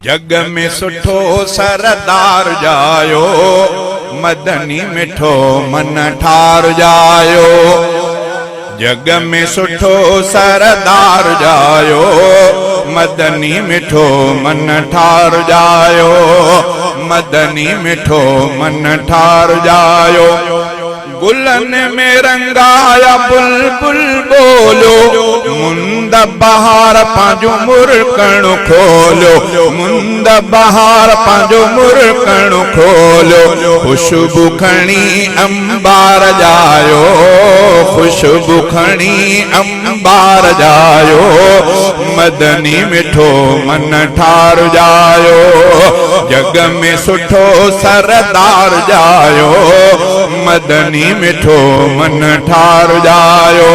जग में सुठो सरदार जायो, मदनी मिठो मन ठार जायो। जग में सुठो सरदार जायो, मदनी मिठो मन ठार जायो। मदनी मिठो मन ठार जायो। गुलन में रंगाया बुलबुल बोलो, मुंद बहार पांजो मुरकण खोलो। मुंद बहार पांजो मुरकण खोलो। खुशबू खणी अंबार जायो, खुशबू खणी अंबार जायो। मदनी मिठो मन ठार जायो। जग में सुठो सरदार जायो, मदनी मिठो मन ठार जायो।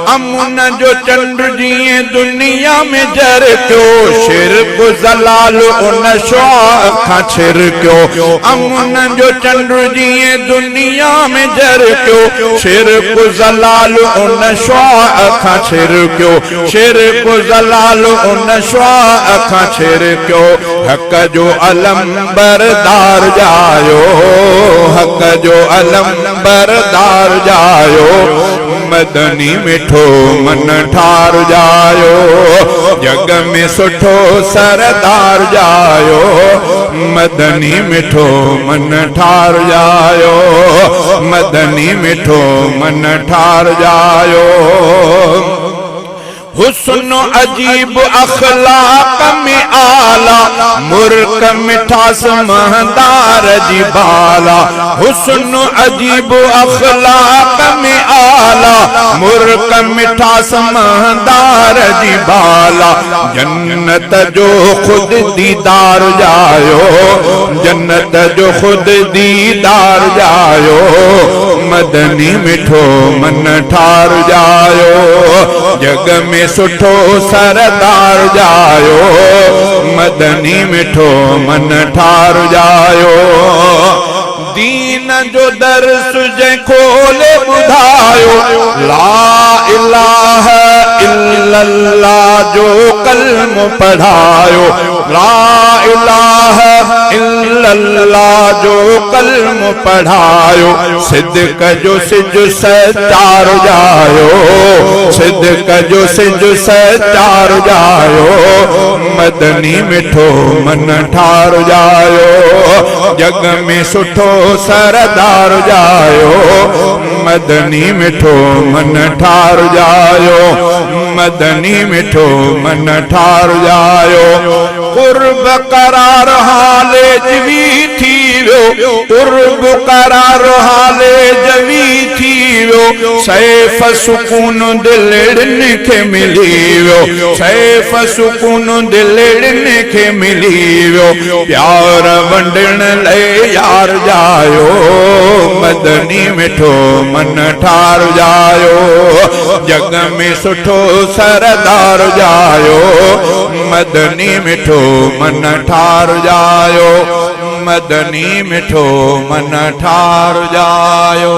अमुन जो चंद्र जीअं दुनिया में जर क्यों, शिरक जलाल उन शुआ खां छिर क्यों। अमुन जो चंद्र जीअं दुनिया में जर क्यों, शिरक जलाल उन शुआ खां छिर क्यों। शिरक जलाल उन शुआ खां छिर क्यों। हक जो अलम बरदार जायो, हक जो अलम बरदार जायो। मदनी मिठो मन ठार जायो। जग में सुठो सरदार जायो, मदनी मिठो मन ठार जायो। मदनी मिठो मन ठार जायो। हुस्न अजीब अखलाक में आला, मुर्क मिठास महदार जी बाला। हुस्न अजीब अखलाक में आला, मुर्क मिठास महदार जी बाला। जन्नत जो खुद दीदार जायो, जन्नत जो खुद दीदार जायो। मदनी मिठो मन ठार जायो। जग में सुठो सरदार जायो, मदनी मिठो मन ठार जायो। दीन जो दर्स जे खोले बुधायो, ला इलाहा इल्लल्लाह जो कलम पढ़ायो। ला इलाहा इल्लल्लाह जो कलम पढ़ायो। सिद्क जो सिज सचार जायो, सिद्क जो सिज सचार जायो। मदनी मिठो मन ठार जायो। जग में सुठो सरदार जायो, मदनी मिठो मन ठार जायो। मदनी मिठो मन ठार जायो। कुर्ब करार हाले जवी थी वियो, कुर्ब करार हाले जवी थी वियो। सैफ सुकून दिलड़न के मिली वियो, सैफ सुकून दिलड़न के मिली वियो। प्यार वंडण ले यार जायो, मदनी मिठो मन ठार जायो। जग में सुठो सरदार जायो, मदनी मिठो मन ठार जायो। मदनी मिठो मन ठार जायो।